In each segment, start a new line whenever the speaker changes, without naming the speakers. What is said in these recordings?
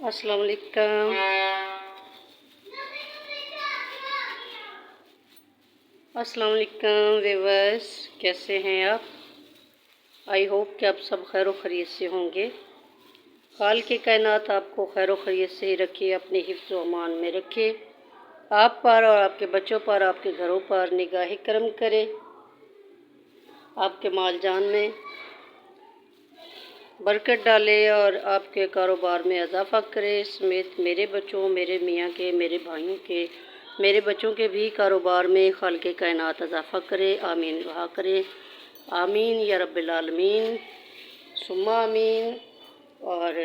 अस्सलाम वालेकुम। अस्सलाम वालेकुम व्यूअर्स, कैसे हैं आप? आई होप कि आप सब खैर व खैरियत से होंगे। खालिक के कायनात आपको खैर व खैरियत से ही रखे, अपने हिफ्ज़ व अमान में रखे। आप पर और आपके बच्चों पर, आपके घरों पर निगाह करम करे, आपके माल जान में बरकत डाले और आपके कारोबार में इजाफ़ा करे। समेत मेरे बच्चों, मेरे मियाँ के, मेरे भाइयों के, मेरे बच्चों के भी कारोबार में खालिक कायनात इजाफ़ा करे। आमीन दुआ करे। आमीन या रब्बिल आलमीन सुम्मा आमीन। और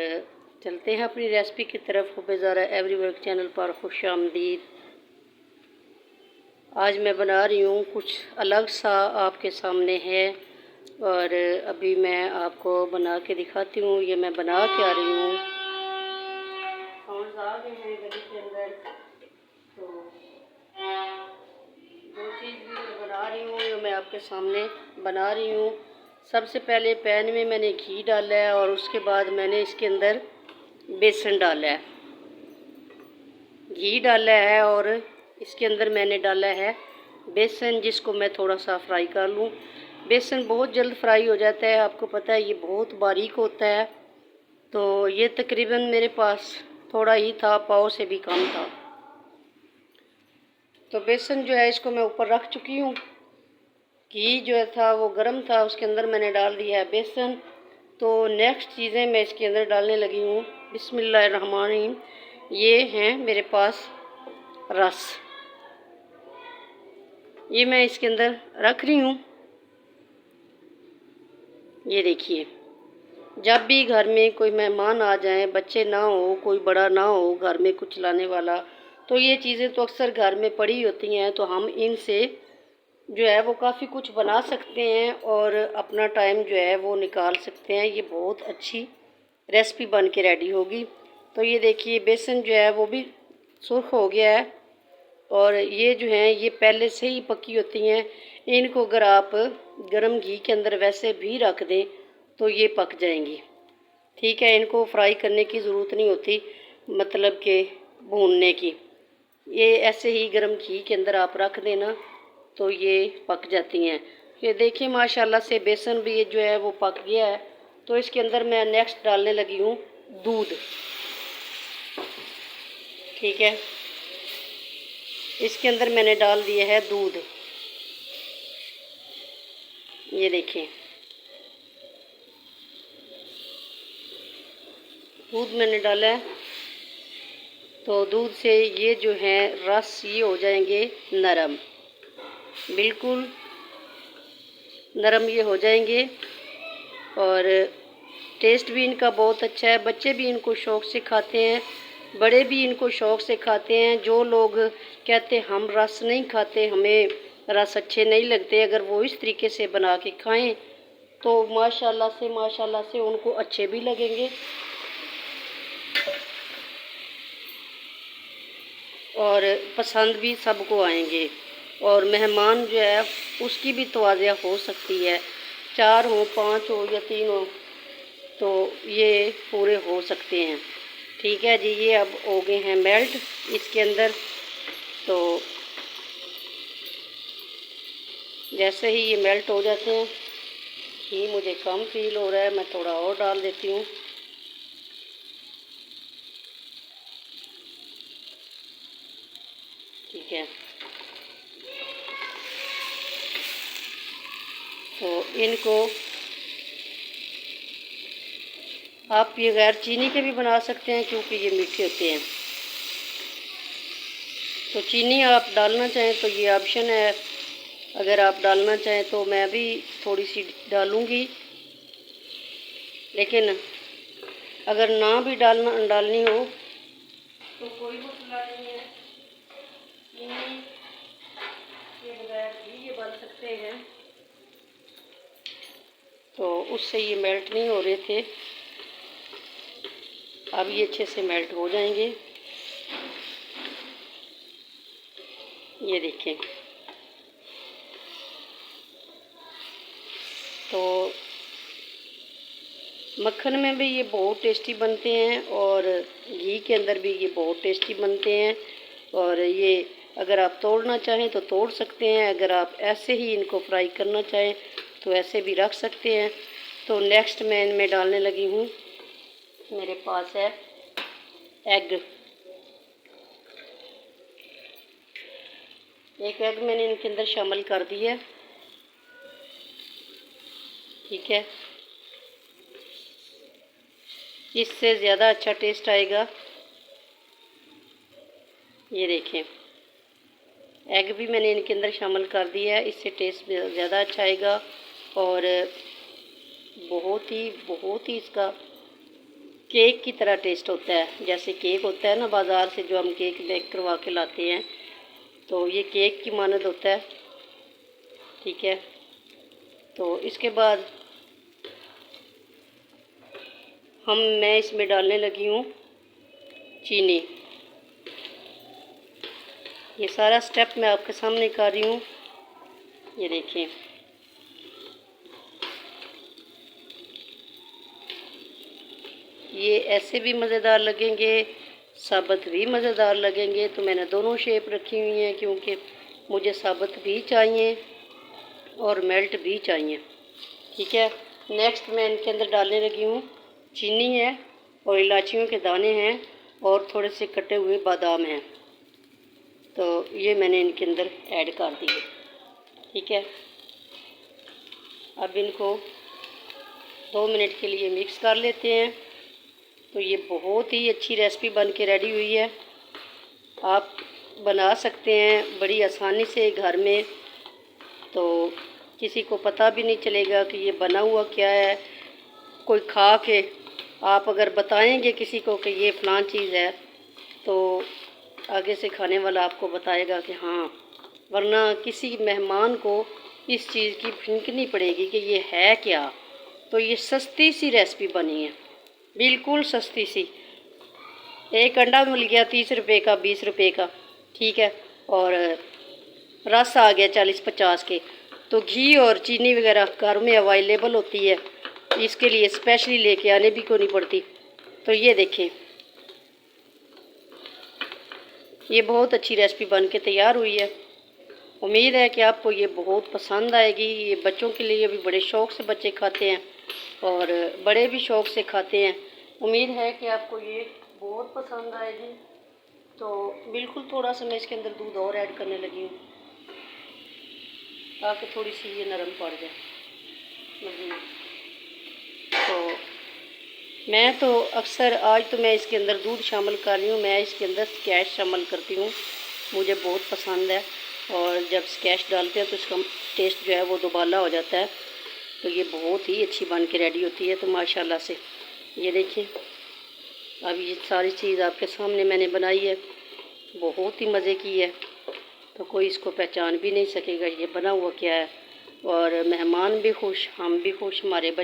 चलते हैं अपनी रेसिपी की तरफ। बेज़ारा एवरीवर्क चैनल पर खुश आमदीद। आज मैं बना रही हूँ कुछ अलग सा, आपके सामने है और अभी मैं आपको बना के दिखाती हूँ। ये मैं बना के आ रही हूँ। आ गए हैं गली के अंदर, तो जो चीज़ भी मैं बना रही हूँ ये मैं आपके सामने बना रही हूँ। सबसे पहले पैन में मैंने घी डाला है और उसके बाद मैंने इसके अंदर बेसन डाला है। घी डाला है और इसके अंदर मैंने डाला है बेसन, जिसको मैं थोड़ा सा फ्राई कर लूँ। बेसन बहुत जल्द फ्राई हो जाता है, आपको पता है ये बहुत बारीक होता है। तो ये तकरीबन मेरे पास थोड़ा ही था, पाव से भी कम था। तो बेसन जो है इसको मैं ऊपर रख चुकी हूँ। घी जो था वो गर्म था, उसके अंदर मैंने डाल दिया है बेसन। तो नेक्स्ट चीज़ें मैं इसके अंदर डालने लगी हूँ। बिस्मिल्लाहिर्रहमानिर्रहीम। ये हैं मेरे पास रस, ये मैं इसके अंदर रख रही हूँ। ये देखिए, जब भी घर में कोई मेहमान आ जाए, बच्चे ना हो, कोई बड़ा ना हो घर में कुछ लाने वाला, तो ये चीज़ें तो अक्सर घर में पड़ी होती हैं। तो हम इनसे जो है वो काफ़ी कुछ बना सकते हैं और अपना टाइम जो है वो निकाल सकते हैं। ये बहुत अच्छी रेसिपी बन के रेडी होगी। तो ये देखिए बेसन जो है वो भी सुर्ख हो गया है और ये जो हैं ये पहले से ही पकी होती हैं। इनको अगर आप गरम घी के अंदर वैसे भी रख दें तो ये पक जाएंगी। ठीक है, इनको फ्राई करने की ज़रूरत नहीं होती, मतलब कि भूनने की। ये ऐसे ही गरम घी के अंदर आप रख देना तो ये पक जाती हैं। ये देखिए माशाल्लाह से बेसन भी ये जो है वो पक गया है। तो इसके अंदर मैं नेक्स्ट डालने लगी हूँ दूध। ठीक है, इसके अंदर मैंने डाल दिया है दूध। ये देखिए दूध मैंने डाला है। तो दूध से ये जो है रस ये हो जाएंगे नरम, बिल्कुल नरम ये हो जाएंगे और टेस्ट भी इनका बहुत अच्छा है। बच्चे भी इनको शौक़ से खाते हैं, बड़े भी इनको शौक़ से खाते हैं। जो लोग कहते हम रस नहीं खाते, हमें रस अच्छे नहीं लगते, अगर वो इस तरीके से बना के खाएं तो माशाल्लाह से उनको अच्छे भी लगेंगे और पसंद भी सबको आएंगे। और मेहमान जो है उसकी भी तवाज़ुआ हो सकती है, 4 हो, 5 हो या 3 हो, तो ये पूरे हो सकते हैं। ठीक है जी, ये अब हो गए हैं मेल्ट इसके अंदर। तो जैसे ही ये मेल्ट हो जाते हैं, घी मुझे कम फील हो रहा है, मैं थोड़ा और डाल देती हूँ। ठीक है, तो इनको आप ये गैर चीनी के भी बना सकते हैं क्योंकि ये मीठे होते हैं। तो चीनी आप डालना चाहें तो ये ऑप्शन है, अगर आप डालना चाहें तो मैं भी थोड़ी सी डालूँगी, लेकिन अगर ना भी डालनी हो तो कोई मसला नहीं है। चीनी के बगैर भी ये बन सकते हैं। तो उससे ये मेल्ट नहीं हो रहे थे, अब ये अच्छे से मेल्ट हो जाएंगे। ये देखें, तो मक्खन में भी ये बहुत टेस्टी बनते हैं और घी के अंदर भी ये बहुत टेस्टी बनते हैं। और ये अगर आप तोड़ना चाहें तो तोड़ सकते हैं, अगर आप ऐसे ही इनको फ्राई करना चाहें तो ऐसे भी रख सकते हैं। तो नेक्स्ट मैं इनमें डालने लगी हूँ, मेरे पास है एग। एक एग मैंने इनके अंदर शामिल कर दी है। ठीक है, इससे ज़्यादा अच्छा टेस्ट आएगा। ये देखें, एग भी मैंने इनके अंदर शामिल कर दिया है, इससे टेस्ट ज़्यादा अच्छा आएगा। और बहुत ही इसका केक की तरह टेस्ट होता है। जैसे केक होता है ना बाज़ार से जो हम केक बेक करवा के लाते हैं, तो ये केक की मानद होता है। ठीक है, तो इसके बाद मैं इसमें डालने लगी हूँ चीनी। ये सारा स्टेप मैं आपके सामने कर रही हूँ। ये देखिए, ये ऐसे भी मज़ेदार लगेंगे, साबुत भी मज़ेदार लगेंगे। तो मैंने दोनों शेप रखी हुई हैं क्योंकि मुझे साबुत भी चाहिए और मेल्ट भी चाहिए। ठीक है, नेक्स्ट मैं इनके अंदर डालने लगी हूँ चीनी है और इलायचियों के दाने हैं और थोड़े से कटे हुए बादाम हैं। तो ये मैंने इनके अंदर ऐड कर दिए। ठीक है, अब इनको 2 मिनट के लिए मिक्स कर लेते हैं। तो ये बहुत ही अच्छी रेसिपी बन के रेडी हुई है। आप बना सकते हैं बड़ी आसानी से घर में, तो किसी को पता भी नहीं चलेगा कि ये बना हुआ क्या है। कोई खा के आप अगर बताएंगे किसी को कि ये फ़लाँ चीज़ है, तो आगे से खाने वाला आपको बताएगा कि हाँ, वरना किसी मेहमान को इस चीज़ की फिनकनी पड़ेगी कि ये है क्या। तो ये सस्ती सी रेसिपी बनी है, बिल्कुल सस्ती सी। एक अंडा मिल गया 30 रुपये का, 20 रुपये का। ठीक है, और रस आ गया 40-50 के। तो घी और चीनी वगैरह घर में अवेलेबल होती है, इसके लिए स्पेशली लेके आने भी को नहीं पड़ती। तो ये देखें, ये बहुत अच्छी रेसिपी बन के तैयार हुई है। उम्मीद है कि आपको ये बहुत पसंद आएगी। ये बच्चों के लिए भी बड़े शौक़ से बच्चे खाते हैं और बड़े भी शौक़ से खाते हैं। उम्मीद है कि आपको ये बहुत पसंद आएगी। तो बिल्कुल थोड़ा सा मैं इसके अंदर दूध और ऐड करने लगी हूँ ताकि थोड़ी सी ये नरम पड़ जाए। तो मैं तो अक्सर आज तो मैं इसके अंदर दूध शामिल कर रही हूँ, मैं इसके अंदर स्क्वैश शामिल करती हूँ, मुझे बहुत पसंद है। और जब स्क्वैश डालते हैं तो इसका टेस्ट जो है वो दोबाला हो जाता है। तो ये बहुत ही अच्छी बन के रेडी होती है। तो माशाल्लाह से ये देखिए, अब ये सारी चीज़ आपके सामने मैंने बनाई है, बहुत ही मज़े की है। तो कोई इसको पहचान भी नहीं सकेगा ये बना हुआ क्या है। और मेहमान भी खुश, हम भी खुश, हमारे